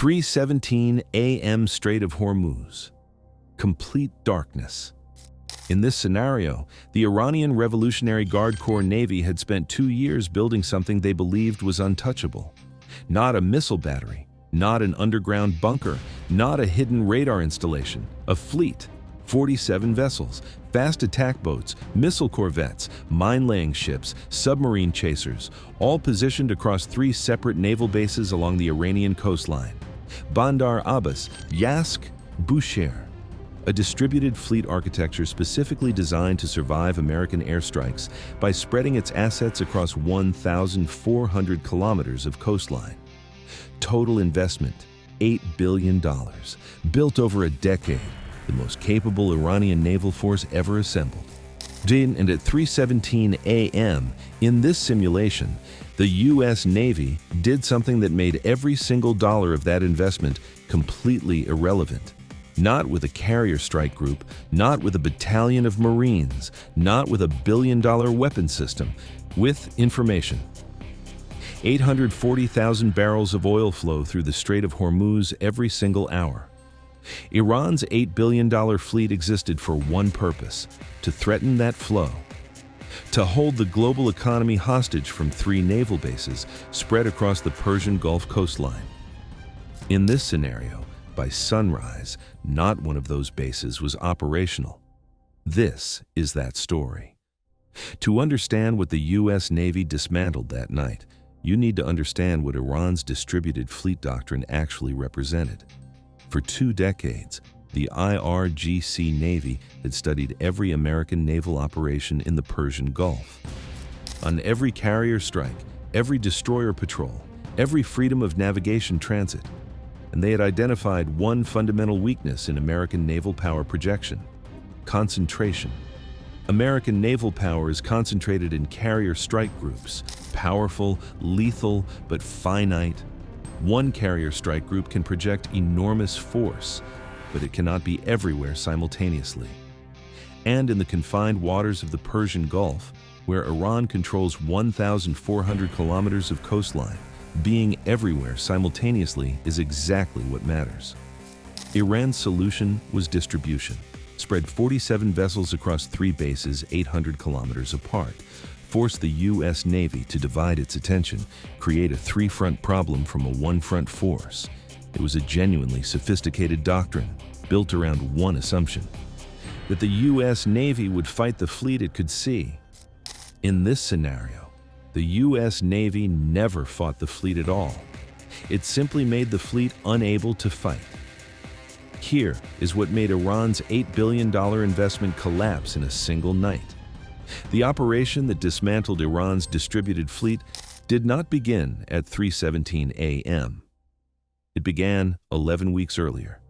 3:17 a.m. Strait of Hormuz. Complete darkness. In this scenario, the Iranian Revolutionary Guard Corps Navy had spent 2 years building something they believed was untouchable. Not a missile battery, not an underground bunker, not a hidden radar installation. A fleet, 47 vessels, fast attack boats, missile corvettes, mine-laying ships, submarine chasers, all positioned across 3 separate naval bases along the Iranian coastline. Bandar Abbas, Yask, Bushehr. A distributed fleet architecture specifically designed to survive American airstrikes by spreading its assets across 1,400 kilometers of coastline. Total investment, $8 billion. Built over a decade, the most capable Iranian naval force ever assembled. And at 3:17 a.m., in this simulation, the U.S. Navy did something that made every single dollar of that investment completely irrelevant. Not with a carrier strike group, not with a battalion of Marines, not with a billion-dollar weapon system, with information. 840,000 barrels of oil flow through the Strait of Hormuz every single hour. Iran's $8 billion fleet existed for one purpose: to threaten that flow. To hold the global economy hostage from 3 naval bases spread across the Persian Gulf coastline. In this scenario, by sunrise, not one of those bases was operational. This is that story. To understand what the U.S. Navy dismantled that night, you need to understand what Iran's distributed fleet doctrine actually represented. For 2 decades, the IRGC Navy had studied every American naval operation in the Persian Gulf. On every carrier strike, every destroyer patrol, every freedom of navigation transit, and they had identified one fundamental weakness in American naval power projection: concentration. American naval power is concentrated in carrier strike groups, powerful, lethal, but finite. One carrier strike group can project enormous force, but it cannot be everywhere simultaneously. And in the confined waters of the Persian Gulf, where Iran controls 1,400 kilometers of coastline, being everywhere simultaneously is exactly what matters. Iran's solution was distribution. Spread 47 vessels across 3 bases 800 kilometers apart. Force the U.S. Navy to divide its attention, create a 3-front problem from a 1-front force. It was a genuinely sophisticated doctrine, built around one assumption: that the U.S. Navy would fight the fleet it could see. In this scenario, the U.S. Navy never fought the fleet at all. It simply made the fleet unable to fight. Here is what made Iran's $8 billion investment collapse in a single night. The operation that dismantled Iran's distributed fleet did not begin at 3:17 a.m. It began 11 weeks earlier.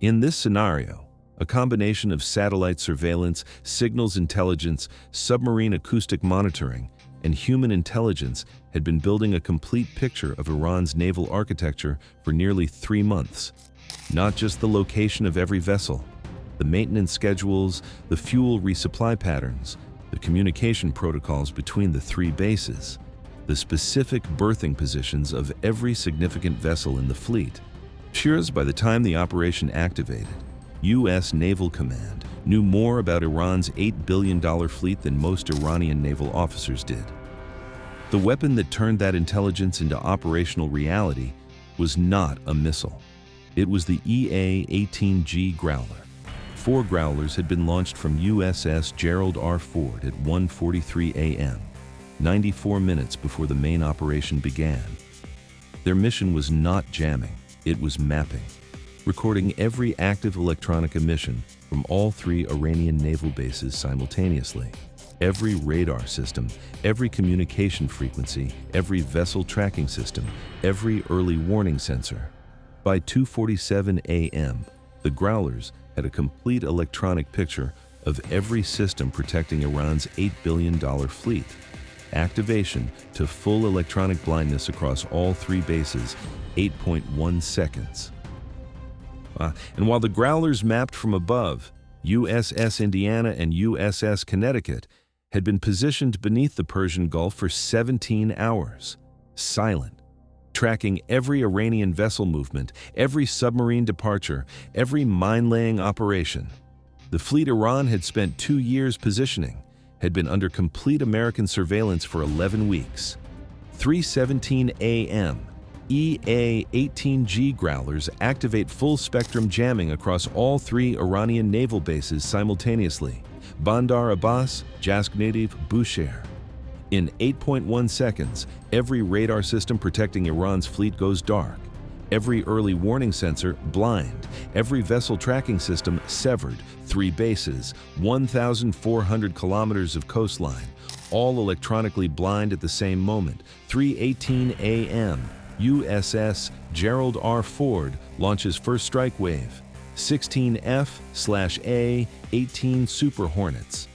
In this scenario, a combination of satellite surveillance, signals intelligence, submarine acoustic monitoring, and human intelligence had been building a complete picture of Iran's naval architecture for nearly 3 months. Not just the location of every vessel, the maintenance schedules, the fuel resupply patterns, the communication protocols between the 3 bases, the specific berthing positions of every significant vessel in the fleet. Shiraz, by the time the operation activated, U.S. Naval Command knew more about Iran's $8 billion fleet than most Iranian naval officers did. The weapon that turned that intelligence into operational reality was not a missile. It was the EA-18G Growler. 4 Growlers had been launched from USS Gerald R. Ford at 1:43 a.m., 94 minutes before the main operation began. Their mission was not jamming, it was mapping, recording every active electronic emission from all 3 Iranian naval bases simultaneously. Every radar system, every communication frequency, every vessel tracking system, every early warning sensor. By 2:47 a.m., the Growlers had a complete electronic picture of every system protecting Iran's $8 billion fleet. Activation to full electronic blindness across all 3 bases, 8.1 seconds. And while the Growlers mapped from above, USS Indiana and USS Connecticut had been positioned beneath the Persian Gulf for 17 hours, silent, tracking every Iranian vessel movement, every submarine departure, every mine-laying operation. The fleet Iran had spent 2 years positioning had been under complete American surveillance for 11 weeks. 3:17 a.m. EA-18G Growlers activate full-spectrum jamming across all 3 Iranian naval bases simultaneously: Bandar Abbas, Jaskh-Nativ, Bushehr. In 8.1 seconds, every radar system protecting Iran's fleet goes dark. Every early warning sensor blind, every vessel tracking system severed, 3 bases, 1,400 kilometers of coastline, all electronically blind at the same moment. 3:18 a.m. USS Gerald R. Ford launches first strike wave. 16F/A 18 Super Hornets.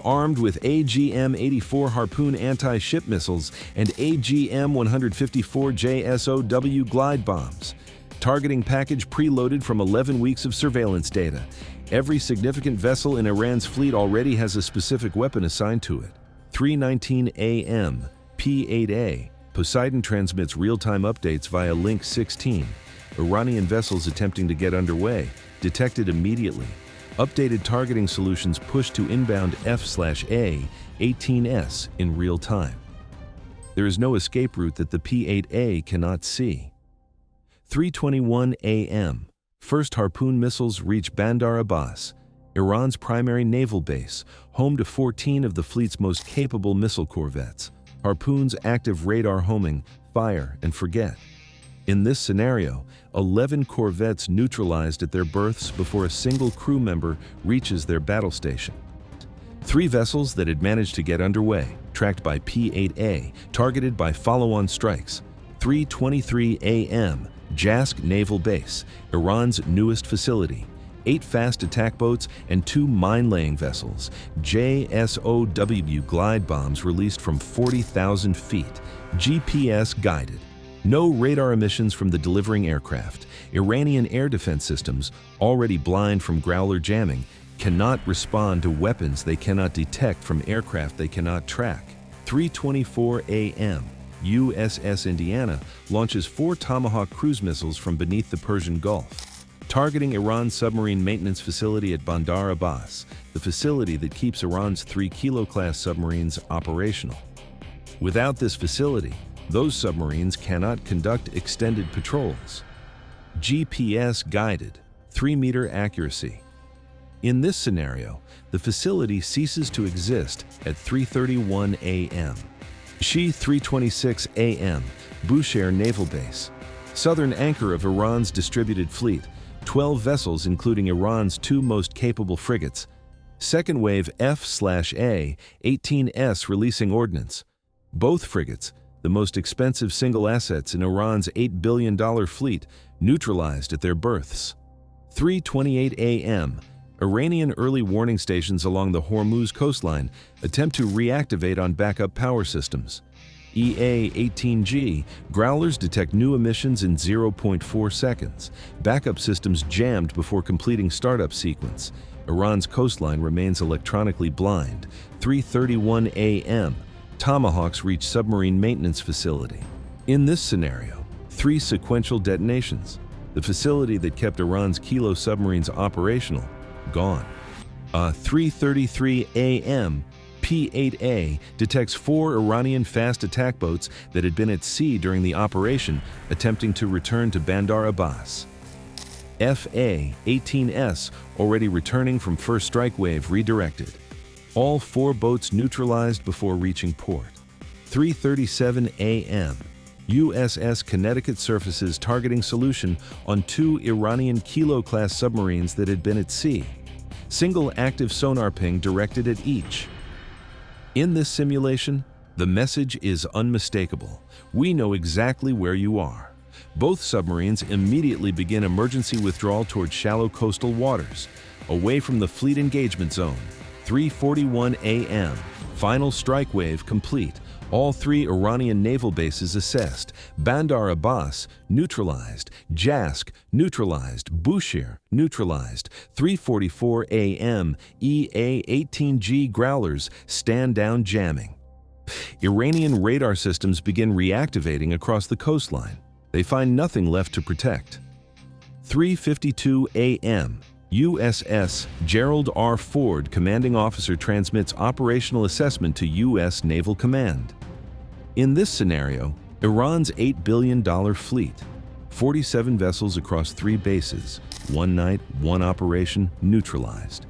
Armed with AGM-84 Harpoon anti-ship missiles and AGM-154 JSOW glide bombs. Targeting package preloaded from 11 weeks of surveillance data. Every significant vessel in Iran's fleet already has a specific weapon assigned to it. 3:19 a.m. P-8A. Poseidon transmits real-time updates via Link 16. Iranian vessels attempting to get underway, detected immediately. Updated targeting solutions push to inbound F/A-18S in real time. There is no escape route that the P-8A cannot see. 3:21 a.m. First Harpoon missiles reach Bandar Abbas, Iran's primary naval base, home to 14 of the fleet's most capable missile corvettes. Harpoon's active radar homing, fire, and forget. In this scenario, 11 corvettes neutralized at their berths before a single crew member reaches their battle station. 3 vessels that had managed to get underway, tracked by P-8A, targeted by follow-on strikes. 3:23 a.m. Jaskh Naval Base, Iran's newest facility. 8 fast attack boats and 2 mine-laying vessels. JSOW glide bombs released from 40,000 feet, GPS-guided. No radar emissions from the delivering aircraft. Iranian air defense systems, already blind from Growler jamming, cannot respond to weapons they cannot detect from aircraft they cannot track. 3:24 a.m. USS Indiana launches 4 Tomahawk cruise missiles from beneath the Persian Gulf, targeting Iran's submarine maintenance facility at Bandar Abbas, the facility that keeps Iran's 3 Kilo-class submarines operational. Without this facility, those submarines cannot conduct extended patrols. GPS-guided, 3-meter accuracy. In this scenario, the facility ceases to exist at 3:31 a.m. 3:26 a.m. Bushehr Naval Base, southern anchor of Iran's distributed fleet, 12 vessels including Iran's 2 most capable frigates. Second wave F/A-18S releasing ordnance. Both frigates, the most expensive single assets in Iran's $8 billion fleet, neutralized at their berths. 3:28 a.m. Iranian early warning stations along the Hormuz coastline attempt to reactivate on backup power systems. EA-18G Growlers detect new emissions in 0.4 seconds. Backup systems jammed before completing startup sequence. Iran's coastline remains electronically blind. 3:31 a.m. Tomahawks reach submarine maintenance facility. In this scenario, 3 sequential detonations. The facility that kept Iran's Kilo submarines operational, gone. 3:33 a.m. P-8A detects 4 Iranian fast attack boats that had been at sea during the operation, attempting to return to Bandar Abbas. FA-18S already returning from first strike wave redirected. All 4 boats neutralized before reaching port. 3:37 a.m. USS Connecticut surfaces targeting solution on 2 Iranian Kilo-class submarines that had been at sea. Single active sonar ping directed at each. In this simulation, the message is unmistakable. We know exactly where you are. Both submarines immediately begin emergency withdrawal towards shallow coastal waters, away from the fleet engagement zone. 3:41 a.m. Final strike wave complete. All 3 Iranian naval bases assessed. Bandar Abbas, neutralized. Jaskh, neutralized. Bushehr, neutralized. 3:44 a.m. EA-18G Growlers stand down jamming. Iranian radar systems begin reactivating across the coastline. They find nothing left to protect. 3:52 a.m. USS Gerald R. Ford commanding officer transmits operational assessment to U.S. Naval Command. In this scenario, Iran's $8 billion fleet, 47 vessels across 3 bases, 1 night, 1 operation, neutralized.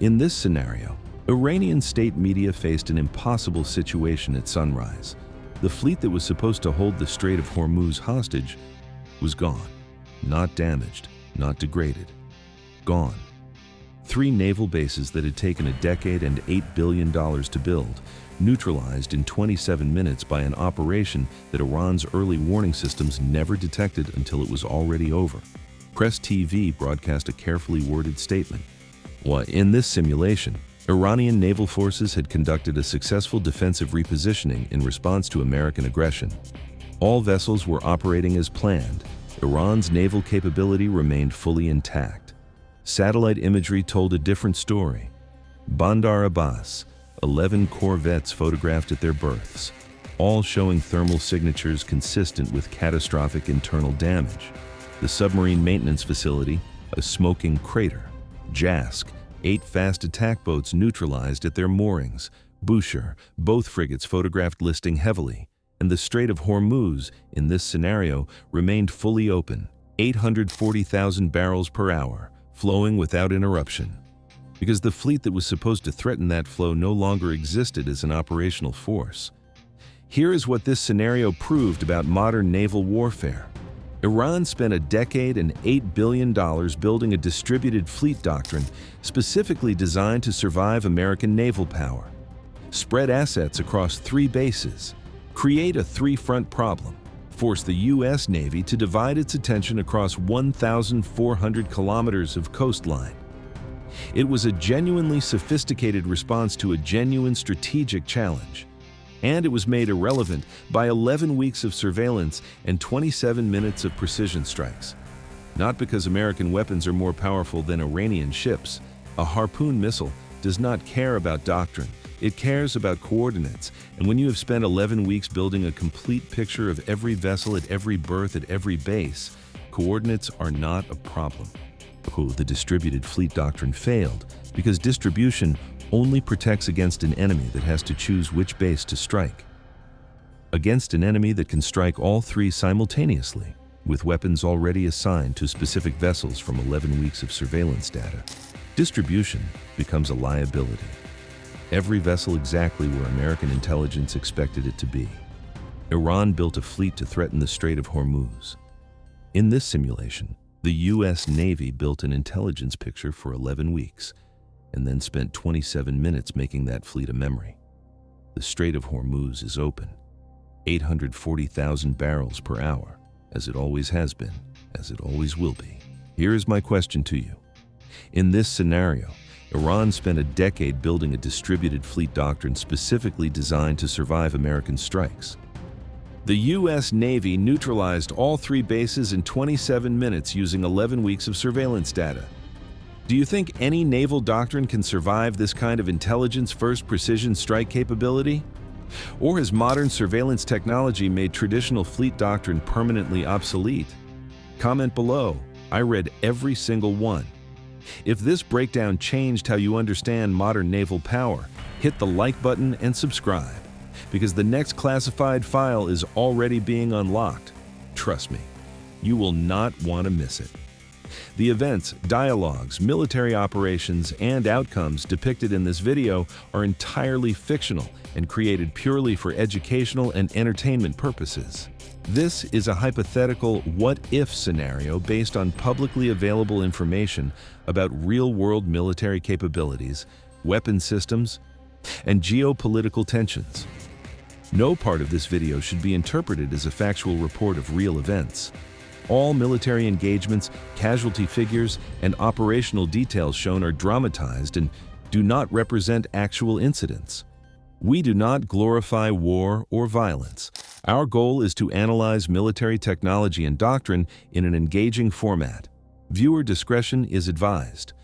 In this scenario, Iranian state media faced an impossible situation at sunrise. The fleet that was supposed to hold the Strait of Hormuz hostage was gone. Not damaged, not degraded. Gone. 3 naval bases that had taken a decade and $8 billion to build, neutralized in 27 minutes by an operation that Iran's early warning systems never detected until it was already over. Press TV broadcast a carefully worded statement. In this simulation, Iranian naval forces had conducted a successful defensive repositioning in response to American aggression. All vessels were operating as planned. Iran's naval capability remained fully intact. Satellite imagery told a different story. Bandar Abbas, 11 corvettes photographed at their berths, all showing thermal signatures consistent with catastrophic internal damage. The submarine maintenance facility, a smoking crater. Jask, 8 fast attack boats neutralized at their moorings. Bushehr, both frigates photographed listing heavily. And the Strait of Hormuz, in this scenario, remained fully open, 840,000 barrels per hour, flowing without interruption. Because the fleet that was supposed to threaten that flow no longer existed as an operational force. Here is what this scenario proved about modern naval warfare. Iran spent a decade and $8 billion building a distributed fleet doctrine specifically designed to survive American naval power. Spread assets across 3 bases. Create a 3-front problem. Force the U.S. Navy to divide its attention across 1,400 kilometers of coastline. It was a genuinely sophisticated response to a genuine strategic challenge. And it was made irrelevant by 11 weeks of surveillance and 27 minutes of precision strikes. Not because American weapons are more powerful than Iranian ships. A Harpoon missile does not care about doctrine. It cares about coordinates. And when you have spent 11 weeks building a complete picture of every vessel at every berth at every base, coordinates are not a problem. The distributed fleet doctrine failed because distribution only protects against an enemy that has to choose which base to strike. Against an enemy that can strike all 3 simultaneously, with weapons already assigned to specific vessels from 11 weeks of surveillance data, distribution becomes a liability. Every vessel exactly where American intelligence expected it to be. Iran built a fleet to threaten the Strait of Hormuz. In this simulation, the U.S. Navy built an intelligence picture for 11 weeks, and then spent 27 minutes making that fleet a memory. The Strait of Hormuz is open, 840,000 barrels per hour, as it always has been, as it always will be. Here is my question to you. In this scenario, Iran spent a decade building a distributed fleet doctrine specifically designed to survive American strikes. The U.S. Navy neutralized all 3 bases in 27 minutes using 11 weeks of surveillance data. Do you think any naval doctrine can survive this kind of intelligence-first precision strike capability? Or has modern surveillance technology made traditional fleet doctrine permanently obsolete? Comment below. I read every single one. If this breakdown changed how you understand modern naval power, hit the like button and subscribe, because the next classified file is already being unlocked. Trust me, you will not want to miss it. The events, dialogues, military operations, and outcomes depicted in this video are entirely fictional and created purely for educational and entertainment purposes. This is a hypothetical what-if scenario based on publicly available information about real-world military capabilities, weapon systems, and geopolitical tensions. No part of this video should be interpreted as a factual report of real events. All military engagements, casualty figures, and operational details shown are dramatized and do not represent actual incidents. We do not glorify war or violence. Our goal is to analyze military technology and doctrine in an engaging format. Viewer discretion is advised.